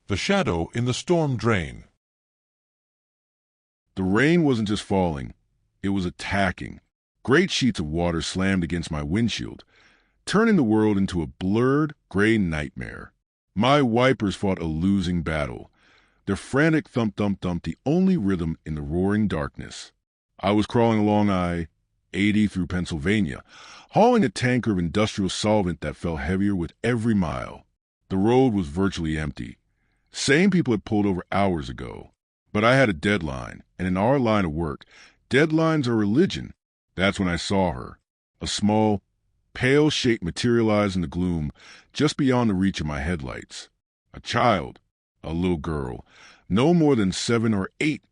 The shadow in the storm drain. The rain wasn't just falling, it was attacking. Great sheets of water slammed against my windshield, turning the world into a blurred, gray nightmare. My wipers fought a losing battle, their frantic thump-thump-thump the only rhythm in the roaring darkness. I was crawling along I-80 through Pennsylvania, hauling a tanker of industrial solvent that felt heavier with every mile. The road was virtually empty. Same people had pulled over hours ago. But I had a deadline, and in our line of work, deadlines are religion. That's when I saw her. A small, pale shape materialized in the gloom just beyond the reach of my headlights. A child, a little girl, no more than 7 or 8,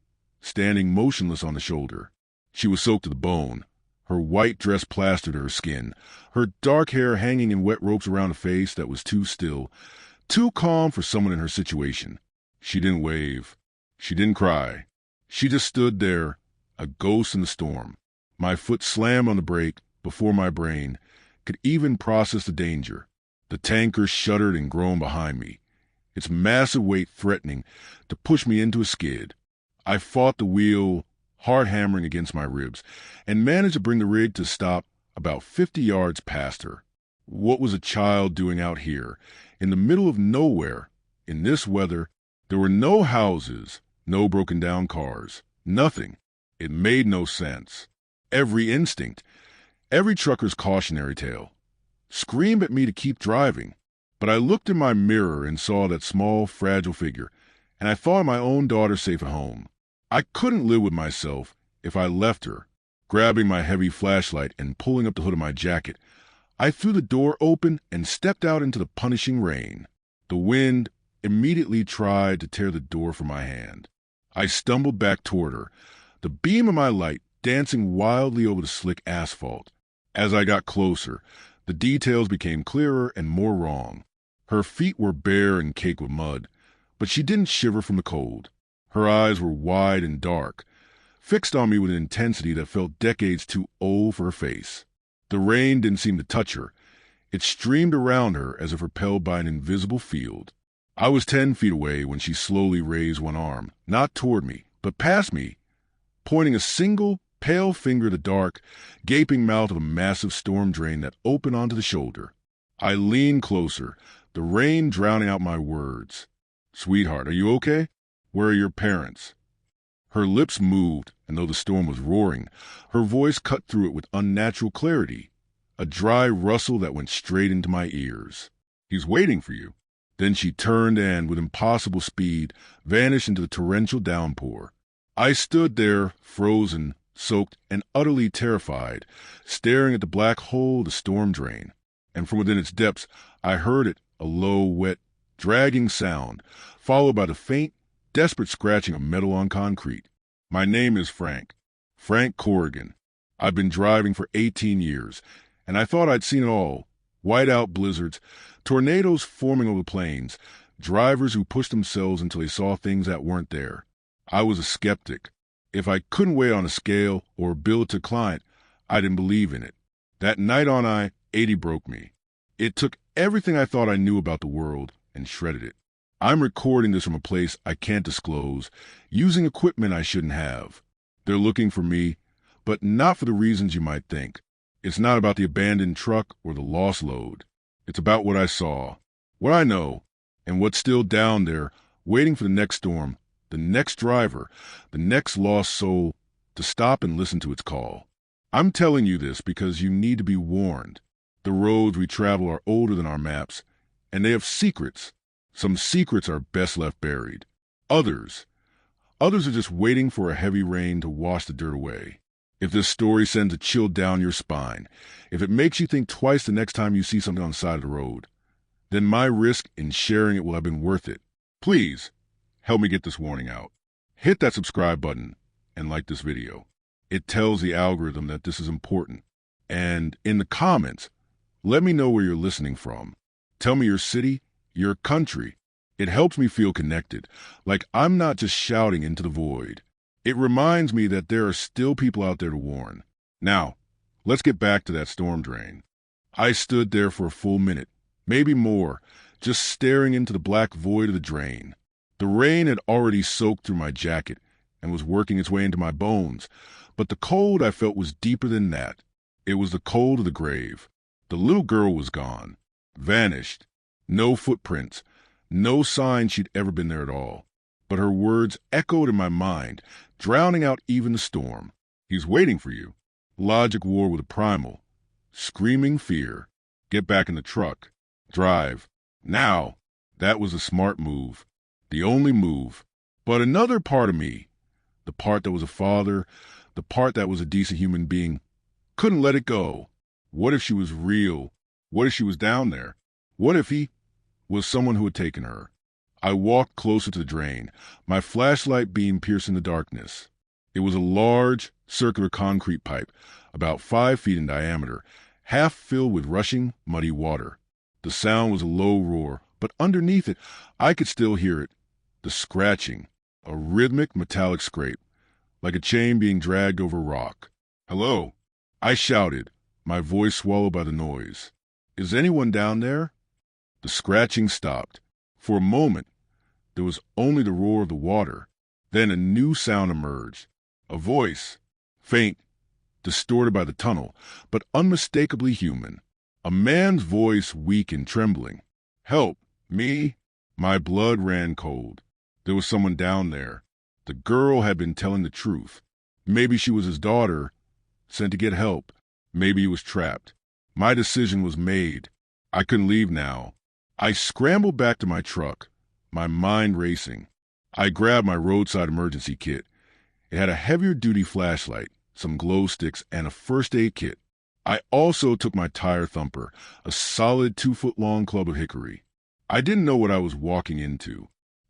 standing motionless on the shoulder. She was soaked to the bone, her white dress plastered to her skin, her dark hair hanging in wet ropes around a face that was too still, too calm for someone in her situation. She didn't wave. She didn't cry. She just stood there, a ghost in the storm. My foot slammed on the brake before my brain could even process the danger. The tanker shuddered and groaned behind me, its massive weight threatening to push me into a skid. I fought the wheel, hard hammering against my ribs, and managed to bring the rig to stop about 50 yards past her. What was a child doing out here, in the middle of nowhere, in this weather? There were no houses, no broken down cars, nothing. It made no sense. Every instinct, every trucker's cautionary tale, screamed at me to keep driving. But I looked in my mirror and saw that small, fragile figure, and I thought of my own daughter safe at home. I couldn't live with myself if I left her. Grabbing my heavy flashlight and pulling up the hood of my jacket, I threw the door open and stepped out into the punishing rain. The wind immediately tried to tear the door from my hand. I stumbled back toward her, the beam of my light dancing wildly over the slick asphalt. As I got closer, the details became clearer and more wrong. Her feet were bare and caked with mud, but she didn't shiver from the cold. Her eyes were wide and dark, fixed on me with an intensity that felt decades too old for her face. The rain didn't seem to touch her. It streamed around her as if repelled by an invisible field. I was 10 feet away when she slowly raised one arm, not toward me, but past me, pointing a single, pale finger at the dark, gaping mouth of a massive storm drain that opened onto the shoulder. I leaned closer, the rain drowning out my words. "Sweetheart, are you okay? Where are your parents?" Her lips moved, and though the storm was roaring, her voice cut through it with unnatural clarity, a dry rustle that went straight into my ears. "He's waiting for you." Then she turned and, with impossible speed, vanished into the torrential downpour. I stood there, frozen, soaked, and utterly terrified, staring at the black hole of the storm drain. And from within its depths, I heard it, a low, wet, dragging sound, followed by the faint, desperate scratching of metal on concrete. "My name is Frank Corrigan. I've been driving for 18 years, and I thought I'd seen it all. Whiteout blizzards, tornadoes forming over the plains, drivers who pushed themselves until they saw things that weren't there. I was a skeptic. If I couldn't weigh on a scale or bill it to a client, I didn't believe in it. That night on I-80 broke me. It took everything I thought I knew about the world and shredded it. I'm recording this from a place I can't disclose, using equipment I shouldn't have. They're looking for me, but not for the reasons you might think. It's not about the abandoned truck or the lost load. It's about what I saw, what I know, and what's still down there, waiting for the next storm, the next driver, the next lost soul to stop and listen to its call. I'm telling you this because you need to be warned. The roads we travel are older than our maps, and they have secrets. Some secrets are best left buried. Others are just waiting for a heavy rain to wash the dirt away. If this story sends a chill down your spine, if it makes you think twice the next time you see something on the side of the road, then my risk in sharing it will have been worth it. Please, help me get this warning out. Hit that subscribe button and like this video. It tells the algorithm that this is important. And in the comments, let me know where you're listening from. Tell me your city, your country. It helps me feel connected, like I'm not just shouting into the void. It reminds me that there are still people out there to warn. Now, let's get back to that storm drain. I stood there for a full minute, maybe more, just staring into the black void of the drain. The rain had already soaked through my jacket and was working its way into my bones, but the cold I felt was deeper than that. It was the cold of the grave. The little girl was gone, vanished. No footprints, no sign she'd ever been there at all. But her words echoed in my mind, drowning out even the storm. He's waiting for you. Logic war with a primal. Screaming fear. Get back in the truck. Drive. Now. That was a smart move. The only move. But another part of me, the part that was a father, the part that was a decent human being, couldn't let it go. What if she was real? What if she was down there? What if he was someone who had taken her? I walked closer to the drain, my flashlight beam piercing the darkness. It was a large, circular concrete pipe, about 5 feet in diameter, half filled with rushing, muddy water. The sound was a low roar, but underneath it, I could still hear it. The scratching, a rhythmic metallic scrape, like a chain being dragged over rock. "Hello," I shouted, my voice swallowed by the noise. "Is anyone down there?" The scratching stopped. For a moment, there was only the roar of the water. Then a new sound emerged. A voice, faint, distorted by the tunnel, but unmistakably human. A man's voice, weak and trembling. "Help! Me?" My blood ran cold. There was someone down there. The girl had been telling the truth. Maybe she was his daughter, sent to get help. Maybe he was trapped. My decision was made. I couldn't leave now. I scrambled back to my truck, my mind racing. I grabbed my roadside emergency kit. It had a heavier-duty flashlight, some glow sticks, and a first aid kit. I also took my tire thumper, a solid 2-foot-long club of hickory. I didn't know what I was walking into.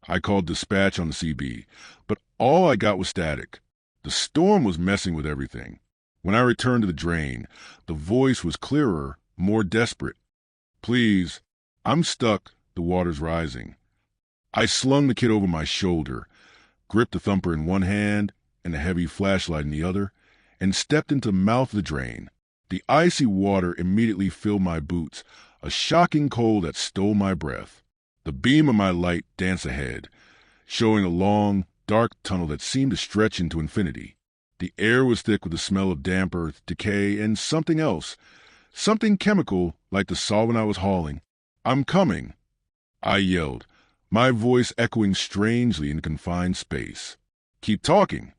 I called dispatch on the CB, but all I got was static. The storm was messing with everything. When I returned to the drain, the voice was clearer, more desperate. "Please, I'm stuck. The water's rising." I slung the kit over my shoulder, gripped the thumper in one hand and the heavy flashlight in the other, and stepped into the mouth of the drain. The icy water immediately filled my boots, a shocking cold that stole my breath. The beam of my light danced ahead, showing a long, dark tunnel that seemed to stretch into infinity. The air was thick with the smell of damp earth, decay, and something else, something chemical like the solvent I was hauling. "I'm coming," I yelled, my voice echoing strangely in confined space. "Keep talking."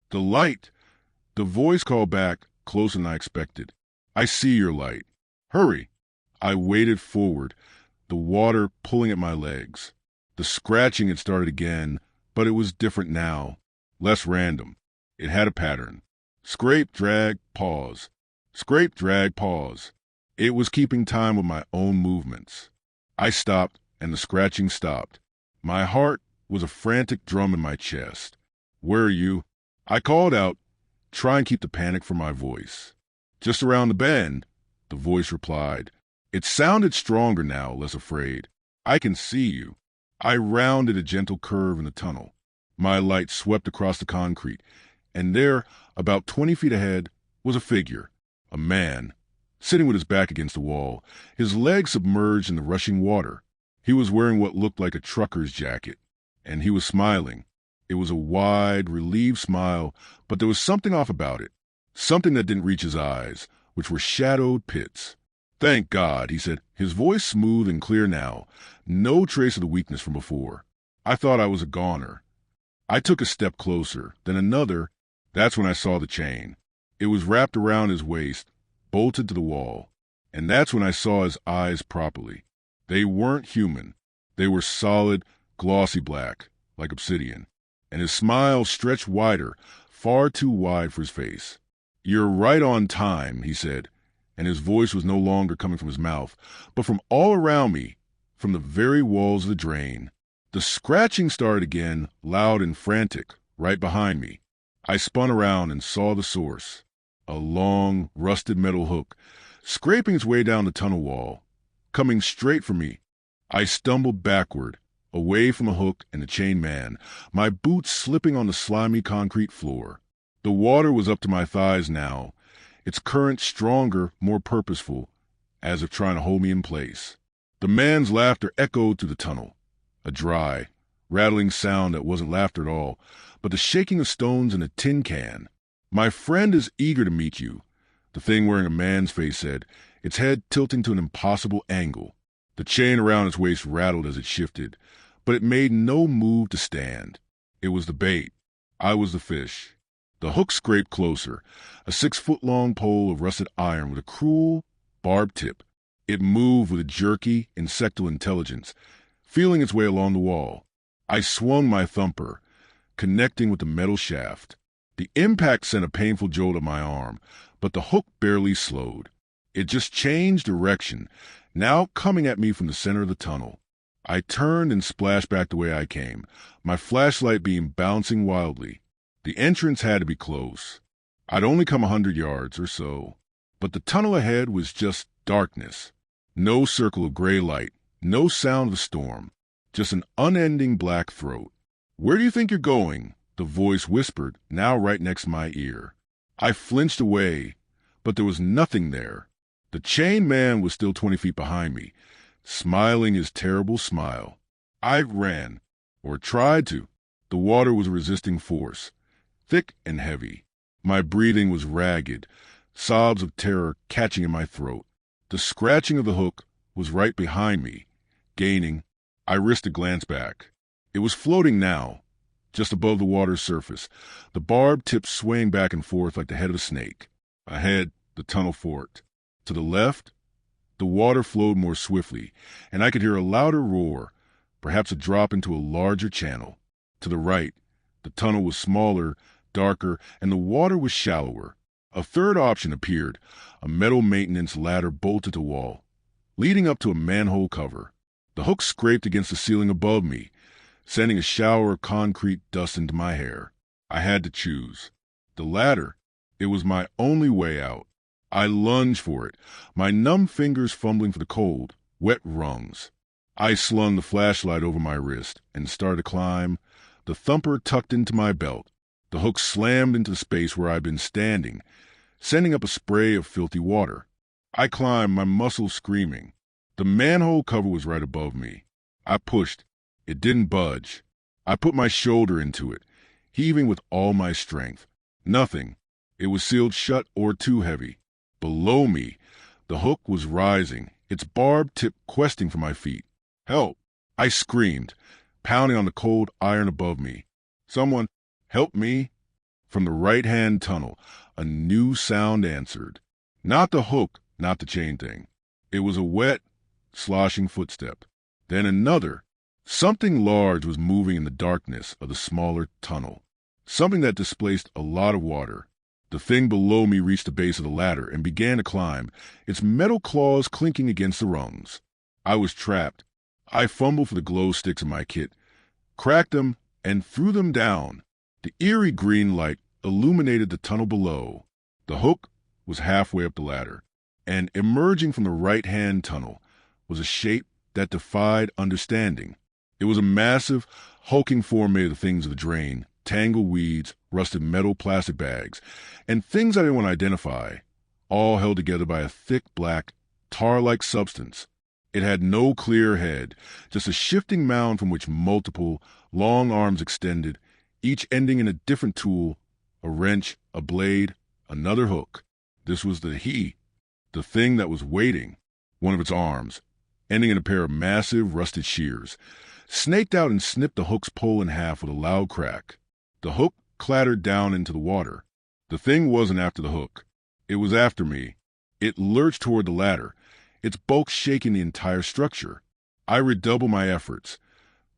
"The light," the voice called back, closer than I expected. "I see your light. Hurry." I waded forward, the water pulling at my legs. The scratching had started again, but it was different now, less random. It had a pattern. Scrape, drag, pause. Scrape, drag, pause. It was keeping time with my own movements. I stopped, and the scratching stopped. My heart was a frantic drum in my chest. "Where are you?" I called out, trying to keep the panic from my voice. "Just around the bend," the voice replied. It sounded stronger now, less afraid. "I can see you." I rounded a gentle curve in the tunnel. My light swept across the concrete, and there, about 20 feet ahead, was a figure, a man, sitting with his back against the wall, his legs submerged in the rushing water. He was wearing what looked like a trucker's jacket, and he was smiling. It was a wide, relieved smile, but there was something off about it, something that didn't reach his eyes, which were shadowed pits. "Thank God," he said, his voice smooth and clear now, no trace of the weakness from before. I thought I was a goner. I took a step closer, then another. That's when I saw the chain. It was wrapped around his waist, bolted to the wall. And that's when I saw his eyes properly. They weren't human. They were solid, glossy black, like obsidian. And his smile stretched wider, far too wide for his face. "You're right on time," he said, and his voice was no longer coming from his mouth, but from all around me, from the very walls of the drain. The scratching started again, loud and frantic, right behind me. I spun around and saw the source, a long, rusted metal hook, scraping its way down the tunnel wall, coming straight for me. I stumbled backward, away from the hook and the chained man, my boots slipping on the slimy concrete floor. The water was up to my thighs now, its current stronger, more purposeful, as if trying to hold me in place. The man's laughter echoed through the tunnel, a dry, rattling sound that wasn't laughter at all, but the shaking of stones in a tin can. "My friend is eager to meet you," the thing wearing a man's face said, its head tilting to an impossible angle. The chain around its waist rattled as it shifted, but it made no move to stand. It was the bait. I was the fish. The hook scraped closer, a 6-foot-long pole of rusted iron with a cruel, barbed tip. It moved with a jerky, insectal intelligence, feeling its way along the wall. I swung my thumper, connecting with the metal shaft. The impact sent a painful jolt at my arm, but the hook barely slowed. It just changed direction, now coming at me from the center of the tunnel. I turned and splashed back the way I came, my flashlight beam bouncing wildly. The entrance had to be close. I'd only come 100 yards or so, but the tunnel ahead was just darkness. No circle of gray light, no sound of the storm, just an unending black throat. "Where do you think you're going?" the voice whispered, now right next to my ear. I flinched away, but there was nothing there. The chained man was still 20 feet behind me, smiling his terrible smile. I ran, or tried to. The water was a resisting force, thick and heavy. My breathing was ragged, sobs of terror catching in my throat. The scratching of the hook was right behind me, gaining. I risked a glance back. It was floating now, just above the water's surface, the barbed tip swaying back and forth like the head of a snake. Ahead, the tunnel forked. To the left, the water flowed more swiftly, and I could hear a louder roar, perhaps a drop into a larger channel. To the right, the tunnel was smaller, darker, and the water was shallower. A third option appeared, a metal maintenance ladder bolted to the wall, leading up to a manhole cover. The hook scraped against the ceiling above me, sending a shower of concrete dust into my hair. I had to choose. The ladder. It was my only way out. I lunged for it, my numb fingers fumbling for the cold, wet rungs. I slung the flashlight over my wrist and started to climb, the thumper tucked into my belt. The hook slammed into the space where I'd been standing, sending up a spray of filthy water. I climbed, my muscles screaming. The manhole cover was right above me. I pushed. It didn't budge. I put my shoulder into it, heaving with all my strength. Nothing. It was sealed shut or too heavy. Below me, the hook was rising, its barbed tip questing for my feet. "Help!" I screamed, pounding on the cold iron above me. "Someone, help me!" From the right-hand tunnel, a new sound answered. Not the hook, not the chain thing. It was a wet, sloshing footstep. Then another. Something large was moving in the darkness of the smaller tunnel. Something that displaced a lot of water. The thing below me reached the base of the ladder and began to climb, its metal claws clinking against the rungs. I was trapped. I fumbled for the glow sticks in my kit, cracked them, and threw them down. The eerie green light illuminated the tunnel below. The hook was halfway up the ladder, and emerging from the right-hand tunnel was a shape that defied understanding. It was a massive, hulking form made of the things of the drain, tangled weeds, rusted metal plastic bags, and things I didn't want to identify, all held together by a thick, black, tar-like substance. It had no clear head, just a shifting mound from which multiple, long arms extended, each ending in a different tool, a wrench, a blade, another hook. This was the thing that was waiting. One of its arms, ending in a pair of massive, rusted shears, snaked out and snipped the hook's pole in half with a loud crack. The hook clattered down into the water. The thing wasn't after the hook. It was after me. It lurched toward the ladder, its bulk shaking the entire structure. I redoubled my efforts,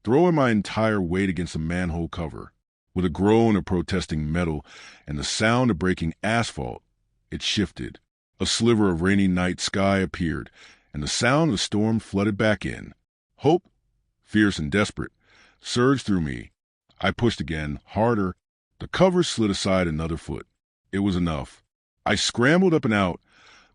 throwing my entire weight against the manhole cover. With a groan of protesting metal and the sound of breaking asphalt, it shifted. A sliver of rainy night sky appeared, and the sound of the storm flooded back in. Hope, fierce and desperate, surged through me. I pushed again, harder. The cover slid aside another foot. It was enough. I scrambled up and out,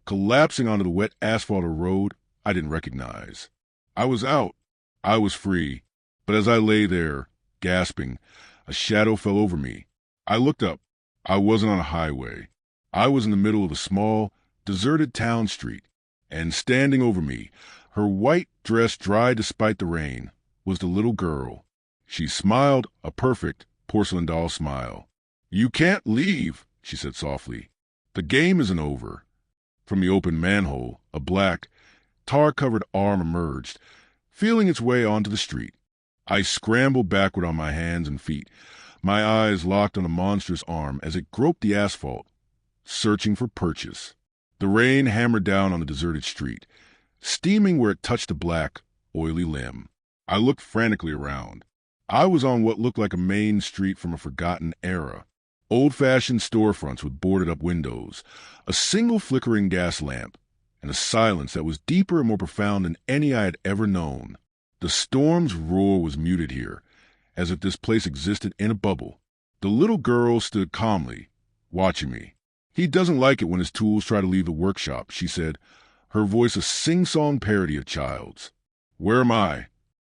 collapsing onto the wet asphalt of a road I didn't recognize. I was out. I was free. But as I lay there, gasping, a shadow fell over me. I looked up. I wasn't on a highway. I was in the middle of a small, deserted town street, and standing over me, her white dress dry despite the rain, was the little girl. She smiled, a perfect porcelain doll smile. "You can't leave," she said softly. "The game isn't over." From the open manhole, a black, tar-covered arm emerged, feeling its way onto the street. I scrambled backward on my hands and feet, my eyes locked on the monstrous arm as it groped the asphalt, searching for purchase. The rain hammered down on the deserted street, steaming where it touched the black, oily limb. I looked frantically around. I was on what looked like a main street from a forgotten era. Old-fashioned storefronts with boarded-up windows, a single flickering gas lamp, and a silence that was deeper and more profound than any I had ever known. The storm's roar was muted here, as if this place existed in a bubble. The little girl stood calmly, watching me. "He doesn't like it when his tools try to leave the workshop," she said, her voice a sing-song parody of child's. "Where am I?"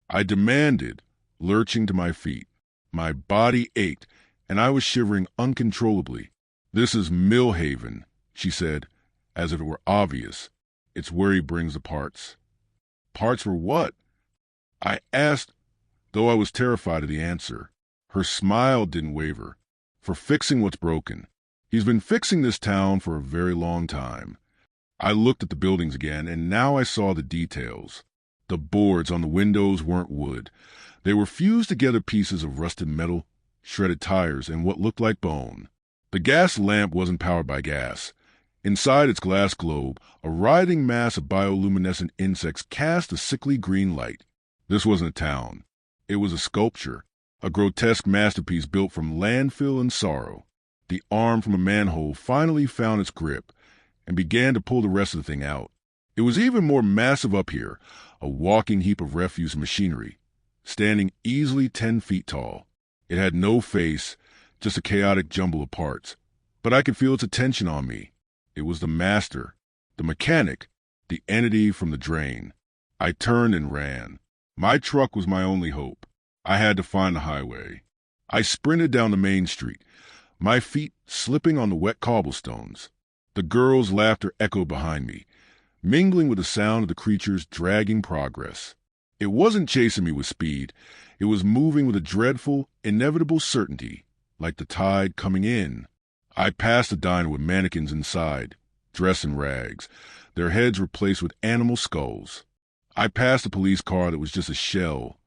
I demanded, lurching to my feet. My body ached, and I was shivering uncontrollably. "This is Millhaven," she said, as if it were obvious. "It's where he brings the parts." "Parts for what?" I asked, though I was terrified of the answer. Her smile didn't waver. "For fixing what's broken. He's been fixing this town for a very long time." I looked at the buildings again, and now I saw the details. The boards on the windows weren't wood. They were fused together pieces of rusted metal, shredded tires, and what looked like bone. The gas lamp wasn't powered by gas. Inside its glass globe, a writhing mass of bioluminescent insects cast a sickly green light. This wasn't a town. It was a sculpture, a grotesque masterpiece built from landfill and sorrow. The arm from a manhole finally found its grip and began to pull the rest of the thing out. It was even more massive up here, a walking heap of refuse and machinery, standing easily 10 feet tall. It had no face, just a chaotic jumble of parts, but I could feel its attention on me. It was the master, the mechanic, the entity from the drain. I turned and ran. My truck was my only hope. I had to find the highway. I sprinted down the main street, my feet slipping on the wet cobblestones. The girl's laughter echoed behind me, mingling with the sound of the creature's dragging progress. It wasn't chasing me with speed. It was moving with a dreadful, inevitable certainty, like the tide coming in. I passed a diner with mannequins inside, dressed in rags, their heads replaced with animal skulls. I passed a police car that was just a shell,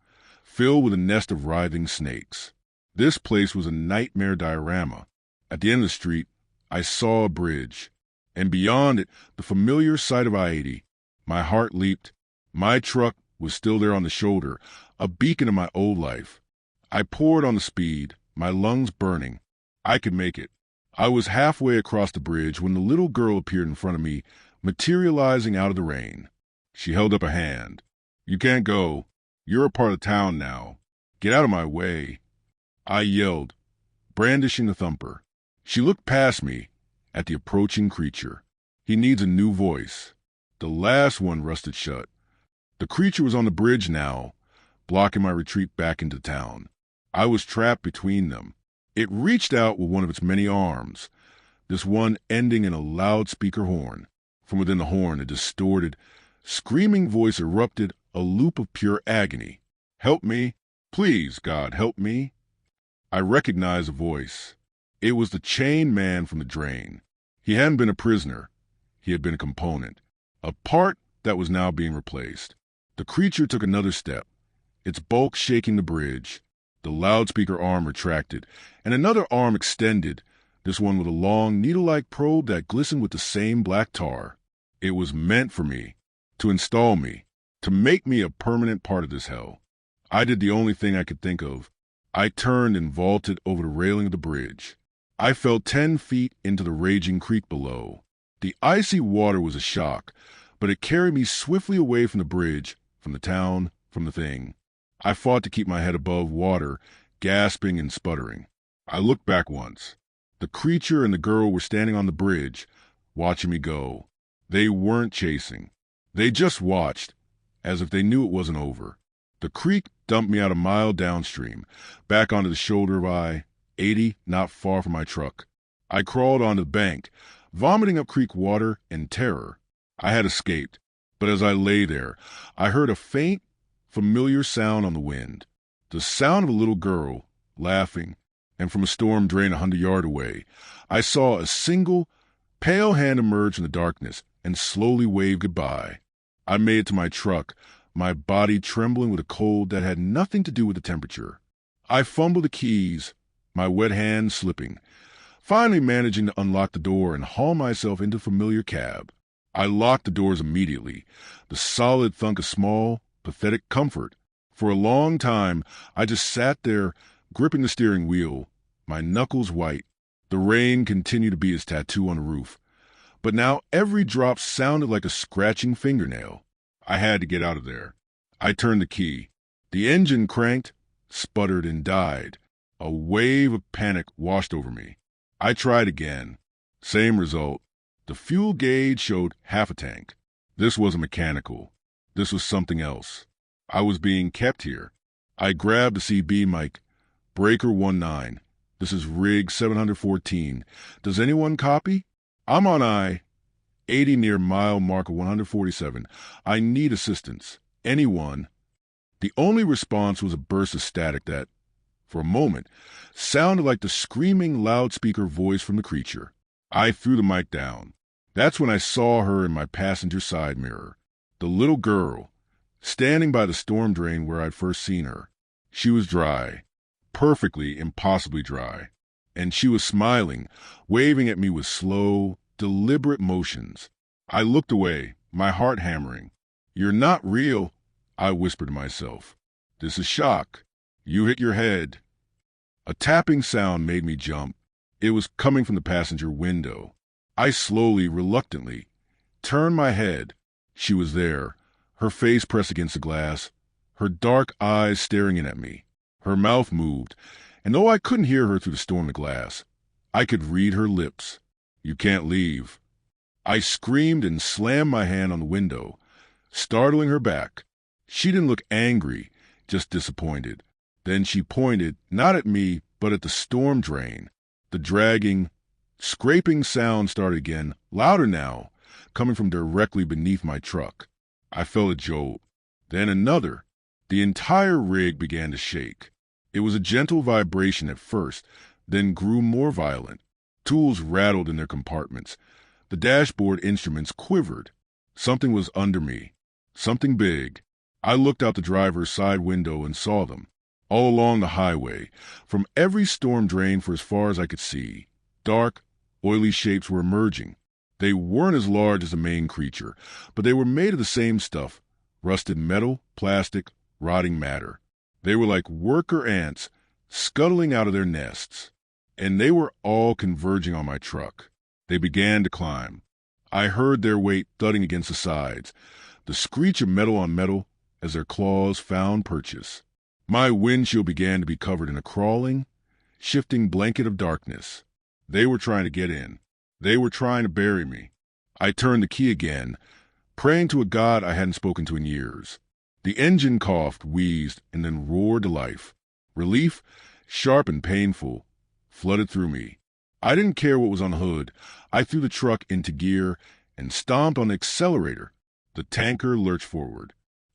filled with a nest of writhing snakes. This place was a nightmare diorama. At the end of the street, I saw a bridge, and beyond it, the familiar sight of I-80. My heart leaped. My truck was still there on the shoulder, a beacon of my old life. I poured on the speed, my lungs burning. I could make it. I was halfway across the bridge when the little girl appeared in front of me, materializing out of the rain. She held up a hand. "You can't go. You're a part of town now. Get out of my way." I yelled, brandishing the thumper. She looked past me at the approaching creature. "He needs a new voice." The last one rusted shut. The creature was on the bridge now, blocking my retreat back into town. I was trapped between them. It reached out with one of its many arms, this one ending in a loudspeaker horn. From within the horn, a distorted, screaming voice erupted, a loop of pure agony. "Help me. Please, God, help me." I recognized the voice. It was the chained man from the drain. He hadn't been a prisoner. He had been a component, a part that was now being replaced. The creature took another step, its bulk shaking the bridge. The loudspeaker arm retracted, and another arm extended, this one with a long, needle-like probe that glistened with the same black tar. It was meant for me, to install me, to make me a permanent part of this hell. I did the only thing I could think of. I turned and vaulted over the railing of the bridge. I fell 10 feet into the raging creek below. The icy water was a shock, but it carried me swiftly away from the bridge, from the town, from the thing. I fought to keep my head above water, gasping and sputtering. I looked back once. The creature and the girl were standing on the bridge, watching me go. They weren't chasing. They just watched, as if they knew it wasn't over. The creek dumped me out a mile downstream, back onto the shoulder of I-80, not far from my truck. I crawled onto the bank, vomiting up creek water in terror. I had escaped, but as I lay there, I heard a faint, familiar sound on the wind. The sound of a little girl laughing, and from a storm drain 100 yards away, I saw a single, pale hand emerge from the darkness and slowly wave goodbye. I made it to my truck, my body trembling with a cold that had nothing to do with the temperature. I fumbled the keys, my wet hands slipping, finally managing to unlock the door and haul myself into a familiar cab. I locked the doors immediately, the solid thunk of small, pathetic comfort. For a long time, I just sat there, gripping the steering wheel, my knuckles white. The rain continued to be his tattoo on the roof, but now every drop sounded like a scratching fingernail. I had to get out of there. I turned the key. The engine cranked, sputtered, and died. A wave of panic washed over me. I tried again. Same result. The fuel gauge showed half a tank. This wasn't mechanical. This was something else. I was being kept here. I grabbed the CB mic. Breaker 19. This is rig 714. Does anyone copy? I'm on I-80 near mile marker 147. I need assistance. Anyone? The only response was a burst of static that, for a moment, sounded like the screaming loudspeaker voice from the creature. I threw the mic down. That's when I saw her in my passenger side mirror. The little girl, standing by the storm drain where I'd first seen her. She was dry, perfectly, impossibly dry. And she was smiling, waving at me with slow, deliberate motions. I looked away, my heart hammering. You're not real, I whispered to myself. This is shock. You hit your head. A tapping sound made me jump. It was coming from the passenger window. I slowly, reluctantly, turned my head. She was there, her face pressed against the glass, her dark eyes staring in at me. Her mouth moved, and though I couldn't hear her through the storm of glass, I could read her lips. You can't leave. I screamed and slammed my hand on the window, startling her back. She didn't look angry, just disappointed. Then she pointed, not at me, but at the storm drain. The dragging, scraping sound started again, louder now, coming from directly beneath my truck. I felt a jolt. Then another. The entire rig began to shake. It was a gentle vibration at first, then grew more violent. Tools rattled in their compartments. The dashboard instruments quivered. Something was under me. Something big. I looked out the driver's side window and saw them. All along the highway, from every storm drain for as far as I could see, dark, oily shapes were emerging. They weren't as large as the main creature, but they were made of the same stuff: rusted metal, plastic, rotting matter. They were like worker ants scuttling out of their nests, and they were all converging on my truck. They began to climb. I heard their weight thudding against the sides, the screech of metal on metal as their claws found purchase. My windshield began to be covered in a crawling, shifting blanket of darkness. They were trying to get in. They were trying to bury me. I turned the key again, praying to a God I hadn't spoken to in years. The engine coughed, wheezed, and then roared to life. Relief, sharp and painful, flooded through me. I didn't care what was on the hood. I threw the truck into gear and stomped on the accelerator. The tanker lurched forward.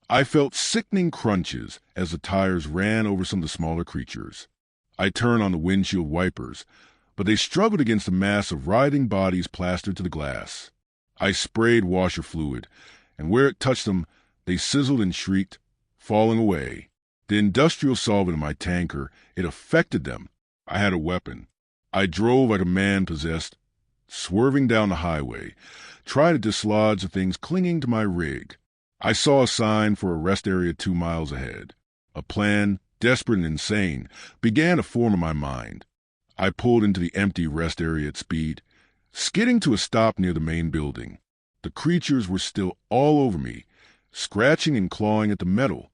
I felt sickening crunches as the tires ran over some of the smaller creatures. I turned on the windshield wipers, but they struggled against the mass of writhing bodies plastered to the glass. I sprayed washer fluid, and where it touched them, they sizzled and shrieked, falling away. The industrial solvent in my tanker, it affected them. I had a weapon. I drove like a man possessed, swerving down the highway, trying to dislodge the things clinging to my rig. I saw a sign for a rest area 2 miles ahead. A plan, desperate and insane, began to form in my mind. I pulled into the empty rest area at speed, skidding to a stop near the main building. The creatures were still all over me, scratching and clawing at the metal.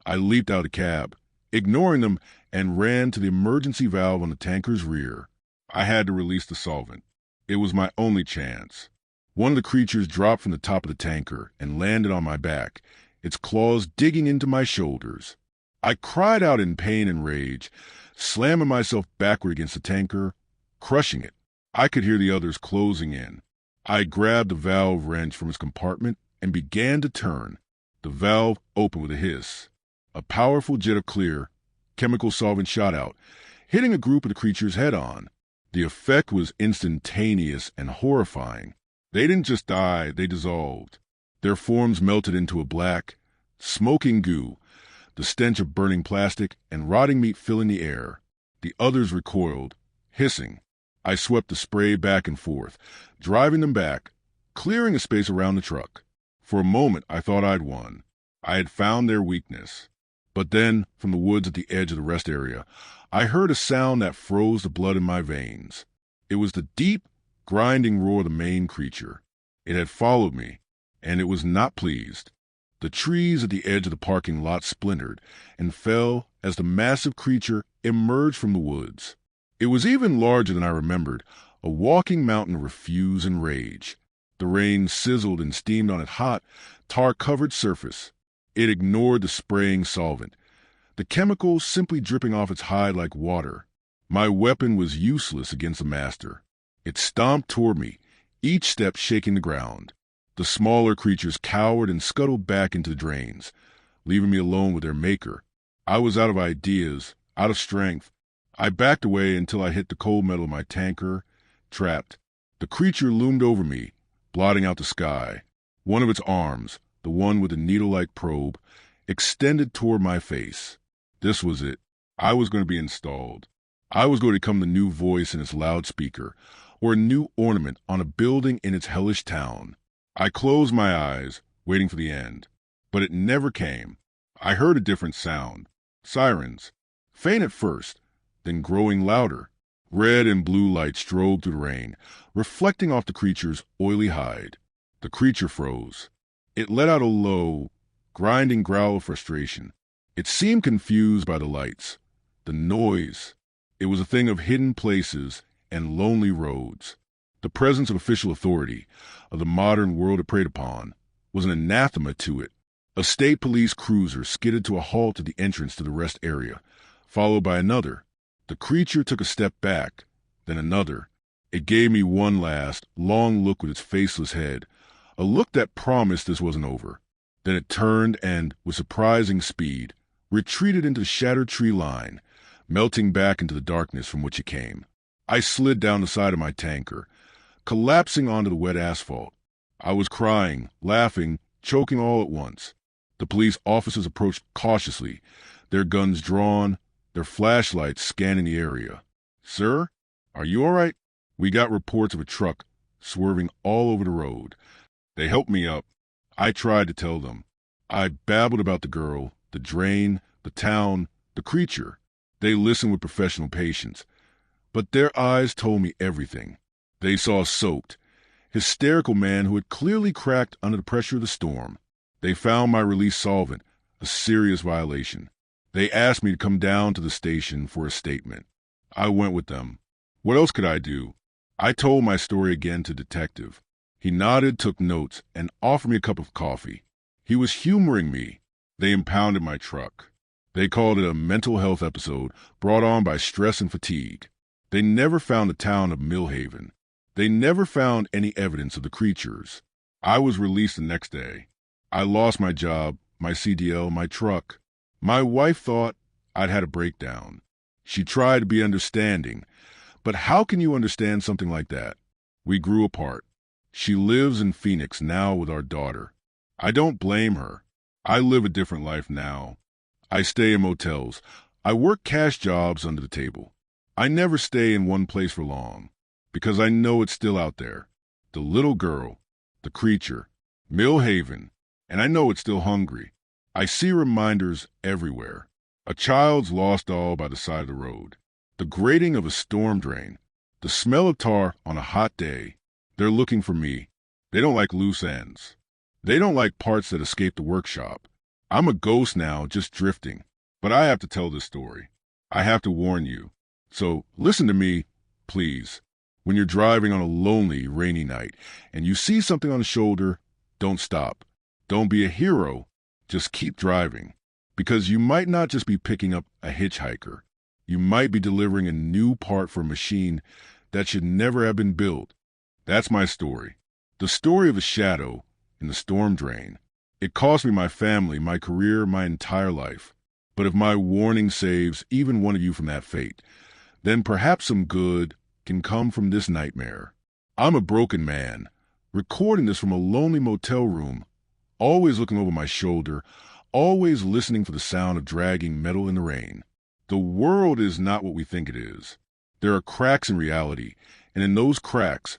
I leaped out of the cab, ignoring them, and ran to the emergency valve on the tanker's rear. I had to release the solvent. It was my only chance. One of the creatures dropped from the top of the tanker and landed on my back, its claws digging into my shoulders. I cried out in pain and rage, slamming myself backward against the tanker, crushing it. I could hear the others closing in. I grabbed the valve wrench from its compartment and began to turn. The valve opened with a hiss. A powerful jet of clear, chemical solvent shot out, hitting a group of the creatures head-on. The effect was instantaneous and horrifying. They didn't just die, they dissolved. Their forms melted into a black, smoking goo, the stench of burning plastic and rotting meat filling the air. The others recoiled, hissing. I swept the spray back and forth, driving them back, clearing a space around the truck. For a moment, I thought I'd won. I had found their weakness. But then, from the woods at the edge of the rest area, I heard a sound that froze the blood in my veins. It was the deep, grinding roar of the main creature. It had followed me, and it was not pleased. The trees at the edge of the parking lot splintered and fell as the massive creature emerged from the woods. It was even larger than I remembered, a walking mountain of refuse and rage. The rain sizzled and steamed on its hot, tar-covered surface. It ignored the spraying solvent, the chemicals simply dripping off its hide like water. My weapon was useless against the master. It stomped toward me, each step shaking the ground. The smaller creatures cowered and scuttled back into the drains, leaving me alone with their maker. I was out of ideas, out of strength. I backed away until I hit the cold metal of my tanker, trapped. The creature loomed over me, blotting out the sky. One of its arms, the one with the needle-like probe, extended toward my face. This was it. I was going to be installed. I was going to become the new voice in its loudspeaker, or a new ornament on a building in its hellish town. I closed my eyes, waiting for the end. But it never came. I heard a different sound. Sirens. Faint at first, then growing louder. Red and blue lights strobed through the rain, reflecting off the creature's oily hide. The creature froze. It let out a low, grinding growl of frustration. It seemed confused by the lights, the noise. It was a thing of hidden places and lonely roads. The presence of official authority, of the modern world it preyed upon, was an anathema to it. A state police cruiser skidded to a halt at the entrance to the rest area, followed by another. The creature took a step back, then another. It gave me one last, long look with its faceless head, a look that promised this wasn't over. Then it turned and, with surprising speed, retreated into the shattered tree line, melting back into the darkness from which it came. I slid down the side of my tanker, collapsing onto the wet asphalt. I was crying, laughing, choking all at once. The police officers approached cautiously, their guns drawn, their flashlights scanning the area. "Sir, are you all right?" We got reports of a truck swerving all over the road. They helped me up. I tried to tell them. I babbled about the girl, the drain, the town, the creature. They listened with professional patience. But their eyes told me everything. They saw a soaked, hysterical man who had clearly cracked under the pressure of the storm. They found my release solvent, a serious violation. They asked me to come down to the station for a statement. I went with them. What else could I do? I told my story again to detective. He nodded, took notes, and offered me a cup of coffee. He was humoring me. They impounded my truck. They called it a mental health episode brought on by stress and fatigue. They never found the town of Millhaven. They never found any evidence of the creatures. I was released the next day. I lost my job, my CDL, my truck. My wife thought I'd had a breakdown. She tried to be understanding, but how can you understand something like that? We grew apart. She lives in Phoenix now with our daughter. I don't blame her. I live a different life now. I stay in motels. I work cash jobs under the table. I never stay in one place for long, because I know it's still out there. The little girl, the creature, Millhaven, and I know it's still hungry. I see reminders everywhere. A child's lost doll by the side of the road. The grating of a storm drain. The smell of tar on a hot day. They're looking for me. They don't like loose ends. They don't like parts that escape the workshop. I'm a ghost now, just drifting. But I have to tell this story. I have to warn you. So listen to me, please. When you're driving on a lonely, rainy night and you see something on the shoulder, don't stop. Don't be a hero. Just keep driving. Because you might not just be picking up a hitchhiker. You might be delivering a new part for a machine that should never have been built. That's my story. The story of a shadow in the storm drain. It cost me my family, my career, my entire life. But if my warning saves even one of you from that fate, then perhaps some good can come from this nightmare. I'm a broken man, recording this from a lonely motel room, always looking over my shoulder, always listening for the sound of dragging metal in the rain. The world is not what we think it is. There are cracks in reality, and in those cracks,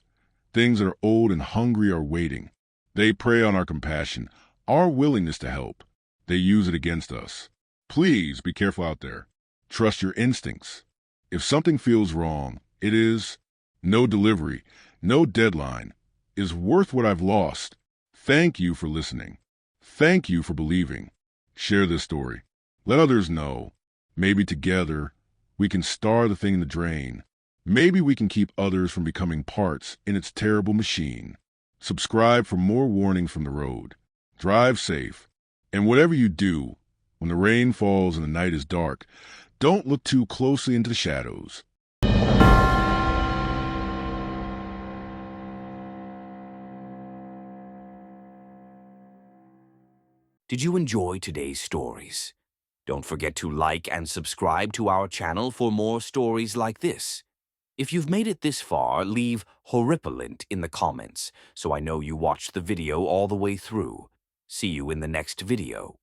things that are old and hungry are waiting. They prey on our compassion, our willingness to help. They use it against us. Please be careful out there. Trust your instincts. If something feels wrong, it is. No delivery, no deadline is worth what I've lost. Thank you for listening. Thank you for believing. Share this story. Let others know. Maybe together we can star the thing in the drain. Maybe we can keep others from becoming parts in its terrible machine. Subscribe for more warnings from the road. Drive safe. And whatever you do, when the rain falls and the night is dark, don't look too closely into the shadows. Did you enjoy today's stories? Don't forget to like and subscribe to our channel for more stories like this. If you've made it this far, leave horripilent in the comments so I know you watched the video all the way through. See you in the next video.